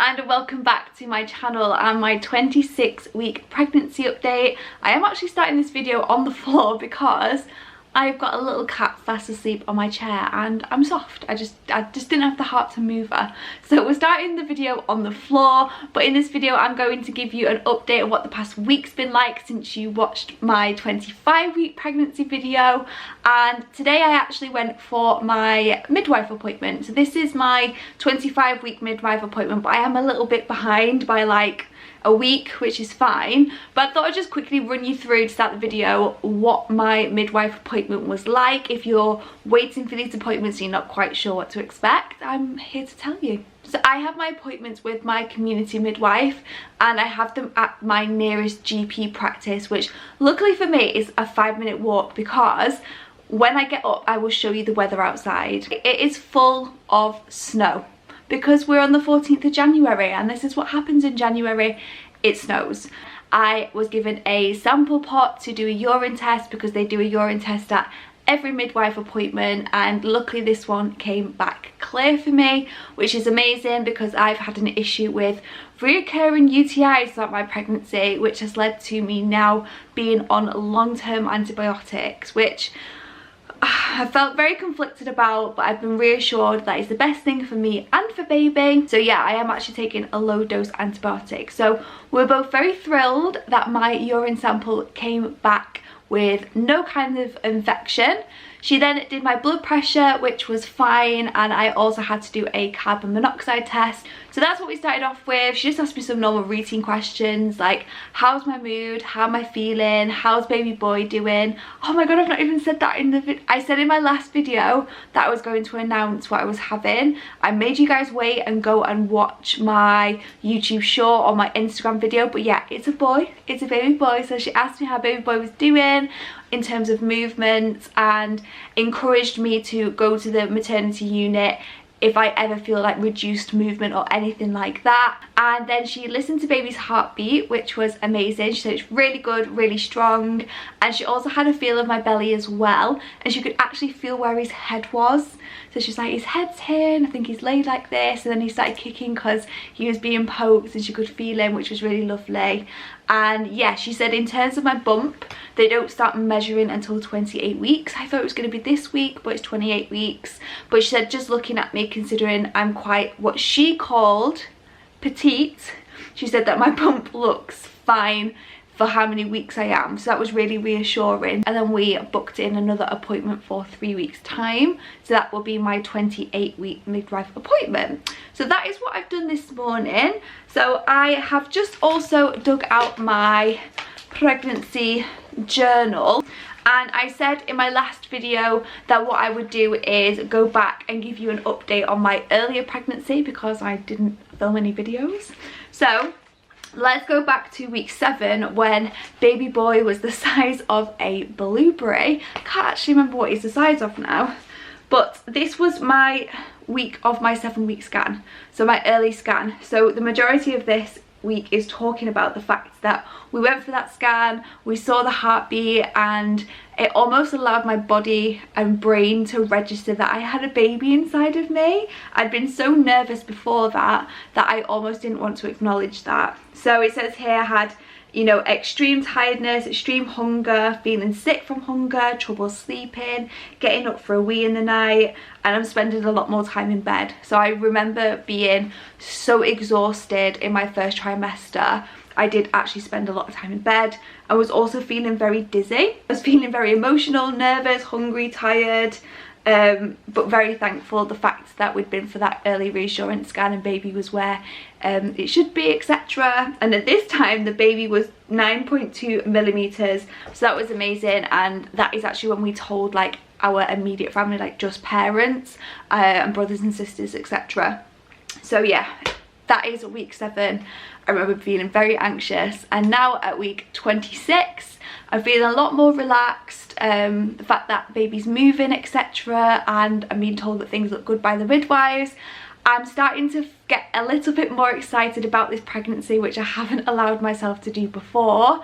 and welcome back to my channel and my 26-week pregnancy update. I am actually starting this video on the floor because I've got a little cat fast asleep on my chair and I'm soft. I just didn't have the heart to move her. So we're starting the video on the floor, but in this video I'm going to give you an update of what the past week's been like since you watched my 25-week pregnancy video. And today I actually went for my midwife appointment. So this is my 25-week midwife appointment, but I am a little bit behind by like a week, which is fine, but I thought I'd just quickly run you through to start the video what my midwife appointment was like. If you're waiting for these appointments and you're not quite sure what to expect, I'm here to tell you. So I have my appointments with my community midwife and I have them at my nearest GP practice, which luckily for me is a 5-minute walk, because when I get up I will show you the weather outside. It is full of snow. Because we're on the 14th of January and this is what happens in January, it snows. I was given a sample pot to do a urine test because they do a urine test at every midwife appointment, and luckily this one came back clear for me, which is amazing because I've had an issue with reoccurring UTIs throughout my pregnancy, which has led to me now being on long-term antibiotics, which I felt very conflicted about, but I've been reassured that it's the best thing for me and for baby. So yeah, I am actually taking a low dose antibiotic. So we're both very thrilled that my urine sample came back with no kind of infection. She then did my blood pressure, which was fine, and I also had to do a carbon monoxide test. So that's what we started off with. She just asked me some normal routine questions like, how's my mood, how am I feeling, how's baby boy doing. Oh my god, I've not even said that in the video. I said in my last video that I was going to announce what I was having. I made you guys wait and go and watch my YouTube short or my Instagram video, but yeah, it's a boy, it's a baby boy. So she asked me how baby boy was doing in terms of movements and encouraged me to go to the maternity unit if I ever feel like reduced movement or anything like that. And then she listened to baby's heartbeat, which was amazing. She said it's really good, really strong, and she also had a feel of my belly as well, and she could actually feel where his head was. So she's like, his head's here and I think he's laid like this, and then he started kicking because he was being poked and she could feel him, which was really lovely. And yeah, she said in terms of my bump, they don't start measuring until 28 weeks. I thought it was going to be this week, but it's 28 weeks. But she said just looking at me, considering I'm quite what she called petite, she said that my bump looks fine for how many weeks I am, so that was really reassuring. And then we booked in another appointment for 3 weeks time, so that will be my 28-week midwife appointment. So that is what I've done this morning. So I have just also dug out my pregnancy journal, and I said in my last video that what I would do is go back and give you an update on my earlier pregnancy because I didn't film any videos. So let's go back to week 7 when baby boy was the size of a blueberry. I can't actually remember what he's the size of now, but this was my week of my 7-week scan, so my early scan. So the majority of this week is talking about the fact that we went for that scan, we saw the heartbeat, and it almost allowed my body and brain to register that I had a baby inside of me. I'd been so nervous before that I almost didn't want to acknowledge that. So it says here I had, you know, extreme tiredness, extreme hunger, feeling sick from hunger, trouble sleeping, getting up for a wee in the night, and I'm spending a lot more time in bed. So I remember being so exhausted in my first trimester. I did actually spend a lot of time in bed. I was also feeling very dizzy. I was feeling very emotional, nervous, hungry, tired, but very thankful the fact that we'd been for that early reassurance scan and baby was where it should be, etc. And at this time the baby was 9.2 millimeters, so that was amazing. And that is actually when we told like our immediate family, like just parents and brothers and sisters, etc. So yeah, that is week 7. I remember feeling very anxious, and now at week 26 I'm feeling a lot more relaxed. The fact that baby's moving, etc., and I'm being told that things look good by the midwives. I'm starting to get a little bit more excited about this pregnancy, which I haven't allowed myself to do before.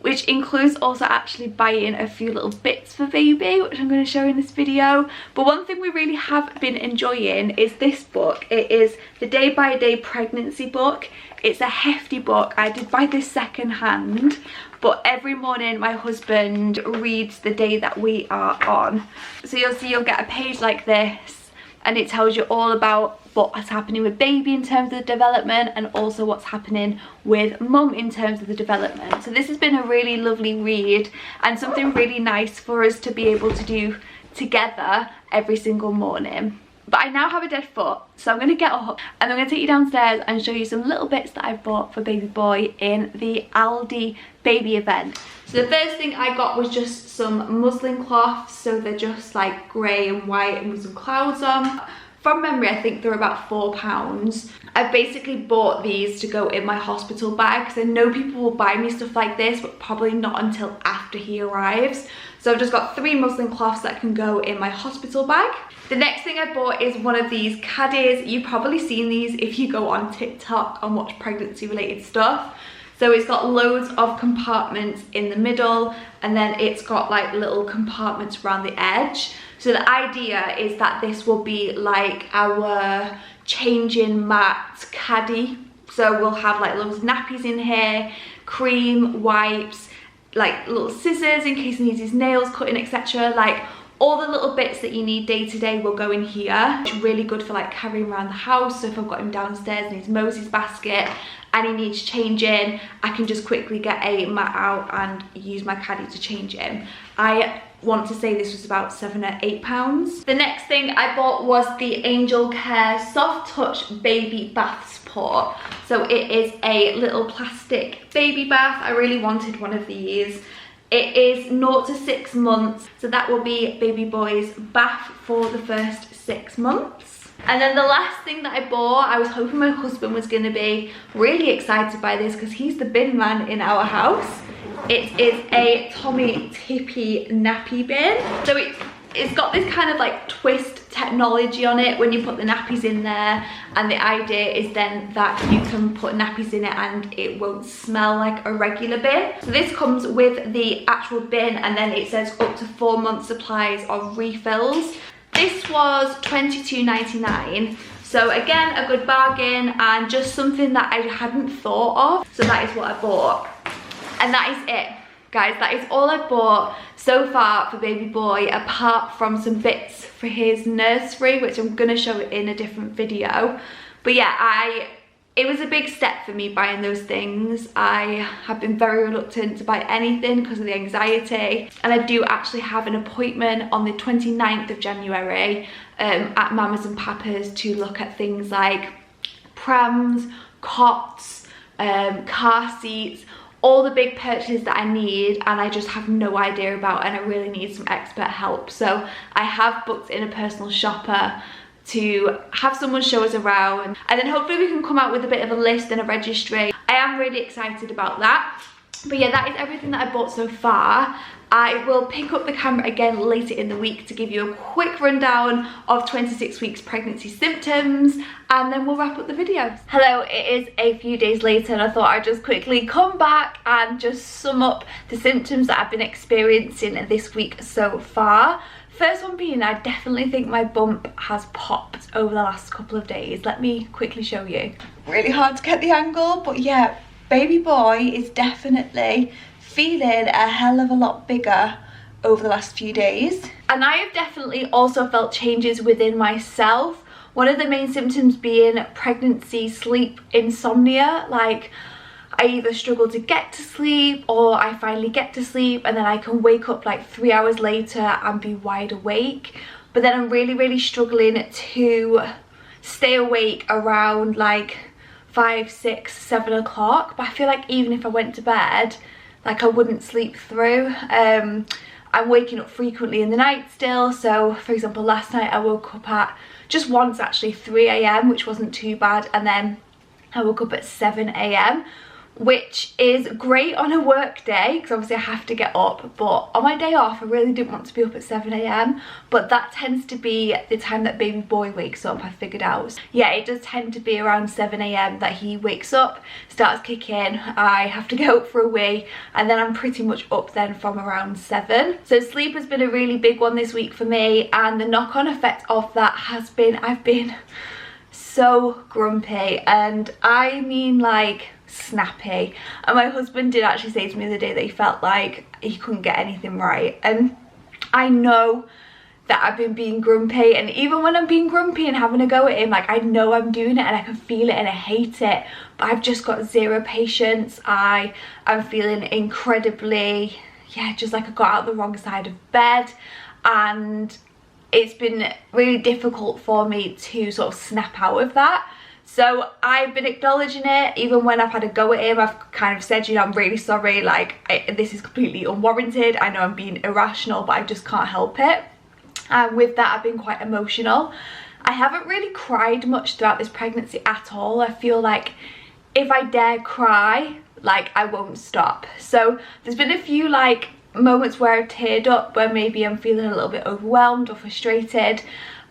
which includes also actually buying a few little bits for baby, which I'm going to show in this video. But one thing we really have been enjoying is this book. It is the Day by Day pregnancy book. It's a hefty book. I did buy this second hand, but every morning my husband reads the day that we are on. So you'll see, you'll get a page like this, and it tells you all about what's happening with baby in terms of the development, and also what's happening with mum in terms of the development. So this has been a really lovely read, and something really nice for us to be able to do together every single morning. But I now have a dead foot, so I'm going to get up and I'm going to take you downstairs and show you some little bits that I've bought for baby boy in the Aldi baby event. So the first thing I got was just some muslin cloths, so they're just like grey and white and with some clouds on. From memory, I think they're about £4. I've basically bought these to go in my hospital bag, because I know people will buy me stuff like this, but probably not until after he arrives. So I've just got 3 muslin cloths that can go in my hospital bag. The next thing I bought is one of these caddies. You've probably seen these if you go on TikTok and watch pregnancy related stuff. So it's got loads of compartments in the middle, and then it's got like little compartments around the edge. So the idea is that this will be like our changing mat caddy. So we'll have like loads of nappies in here, cream, wipes, like little scissors in case he needs his nails cutting, etc. Like all the little bits that you need day to day will go in here. It's really good for like carrying around the house. So if I've got him downstairs and he's Mosey's basket and he needs changing, I can just quickly get a mat out and use my caddy to change him. I want to say this was about £7 or £8. The next thing I bought was the Angel Care Soft Touch Baby Bath Support. So it is a little plastic baby bath. I really wanted one of these. It is 0 to 6 months, so that will be baby boy's bath for the first 6 months. And then the last thing that I bought, I was hoping my husband was going to be really excited by this, because he's the bin man in our house. It is a Tommy Tippy nappy bin. So it's got this kind of like twist technology on it when you put the nappies in there, and the idea is then that you can put nappies in it and it won't smell like a regular bin. So this comes with the actual bin, and then it says up to 4 months supplies of refills. This was £22.99. So again, a good bargain, and just something that I hadn't thought of. So that is what I bought. And that is it, guys. That is all I bought so far for baby boy, apart from some bits for his nursery, which I'm gonna show in a different video. But yeah, it was a big step for me buying those things. I have been very reluctant to buy anything because of the anxiety, and I do actually have an appointment on the 29th of January at Mama's and Papa's to look at things like prams, cots, car seats, all the big purchases that I need and I just have no idea about, and I really need some expert help. So I have booked in a personal shopper to have someone show us around, and then hopefully we can come out with a bit of a list and a registry. I am really excited about that. But yeah, that is everything that I bought so far. I will pick up the camera again later in the week to give you a quick rundown of 26 weeks pregnancy symptoms, and then we'll wrap up the video. Hello, it is a few days later, and I thought I'd just quickly come back and just sum up the symptoms that I've been experiencing this week so far. First one being, I definitely think my bump has popped over the last couple of days. Let me quickly show you. Really hard to get the angle, but yeah, baby boy is definitely feeling a hell of a lot bigger over the last few days. And I have definitely also felt changes within myself. One of the main symptoms being pregnancy sleep insomnia. Like, I either struggle to get to sleep, or I finally get to sleep and then I can wake up like 3 hours later and be wide awake. But then I'm really struggling to stay awake around like 5, 6, 7 o'clock. But I feel like even if I went to bed, like I wouldn't sleep through. I'm waking up frequently in the night still. So for example, last night I woke up at, just once actually, 3 AM, which wasn't too bad, and then I woke up at 7 AM, which is great on a work day because obviously I have to get up, but on my day off I really didn't want to be up at 7 AM, but that tends to be the time that baby boy wakes up. I figured out, yeah, it does tend to be around 7 AM that he wakes up, starts kicking, I have to go up for a wee, and then I'm pretty much up then from around 7. So sleep has been a really big one this week for me, and the knock-on effect of that has been I've been so grumpy, and I mean like snappy. And my husband did actually say to me the other day that he felt like he couldn't get anything right, and I know that I've been being grumpy, and even when I'm being grumpy and having a go at him, like I know I'm doing it and I can feel it and I hate it, but I've just got zero patience. I am feeling incredibly, yeah, just like I got out the wrong side of bed, and it's been really difficult for me to sort of snap out of that. So I've been acknowledging it, even when I've had a go at him. I've kind of said, you know, I'm really sorry, like this is completely unwarranted, I know I'm being irrational, but I just can't help it. And with that I've been quite emotional. I haven't really cried much throughout this pregnancy at all. I feel like if I dare cry, like I won't stop. So there's been a few like moments where I've teared up, where maybe I'm feeling a little bit overwhelmed or frustrated,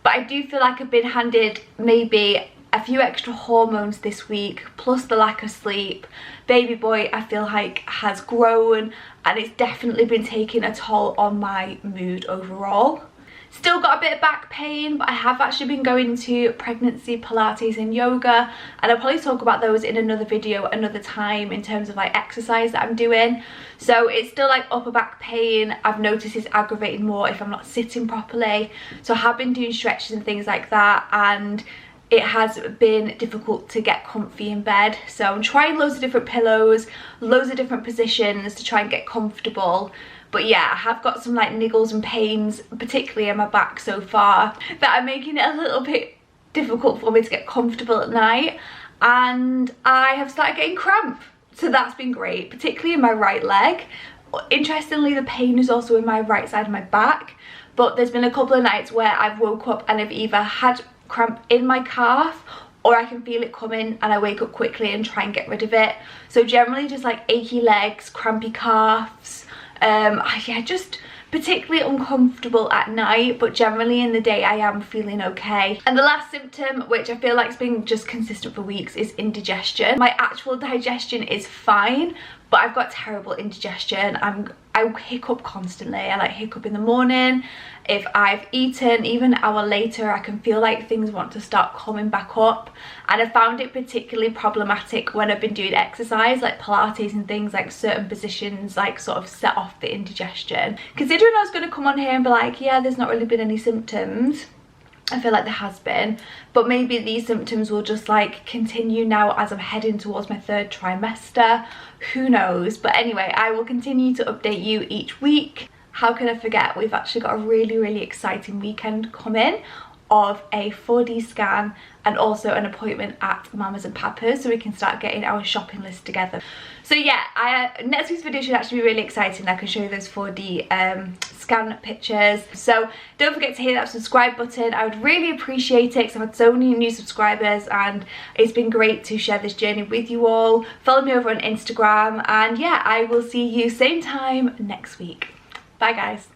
but I do feel like I've been handed maybe a few extra hormones this week, plus the lack of sleep. Baby boy I feel like has grown, and it's definitely been taking a toll on my mood overall. Still got a bit of back pain, but I have actually been going to pregnancy Pilates and yoga, and I'll probably talk about those in another video another time in terms of like exercise that I'm doing. So it's still like upper back pain. I've noticed it's aggravating more if I'm not sitting properly, so I have been doing stretches and things like that, and it has been difficult to get comfy in bed. So I'm trying loads of different pillows, loads of different positions to try and get comfortable. But yeah, I have got some like niggles and pains, particularly in my back so far, that are making it a little bit difficult for me to get comfortable at night. And I have started getting cramp, so that's been great, particularly in my right leg. Interestingly, the pain is also in my right side of my back, but there's been a couple of nights where I've woke up and I've either had cramp in my calf, or I can feel it coming and I wake up quickly and try and get rid of it. So generally just like achy legs, crampy calves, yeah, just particularly uncomfortable at night, but generally in the day I am feeling okay. And the last symptom, which I feel like has been just consistent for weeks, is indigestion. My actual digestion is fine, but I've got terrible indigestion. I hiccup constantly. I like hiccup in the morning. If I've eaten, even an hour later, I can feel like things want to start coming back up. And I found it particularly problematic when I've been doing exercise, like Pilates and things, like certain positions like sort of set off the indigestion. Considering I was going to come on here and be like, yeah, there's not really been any symptoms, I feel like there has been, but maybe these symptoms will just like continue now as I'm heading towards my 3rd trimester. Who knows? But anyway, I will continue to update you each week. How can I forget? We've actually got a really exciting weekend coming of a 4D scan and also an appointment at Mama's and Papa's, so we can start getting our shopping list together. So yeah, next week's video should actually be really exciting. I can show you those 4D scan pictures. So don't forget to hit that subscribe button. I would really appreciate it because I've had so many new subscribers and it's been great to share this journey with you all. Follow me over on Instagram, and yeah, I will see you same time next week. Bye guys.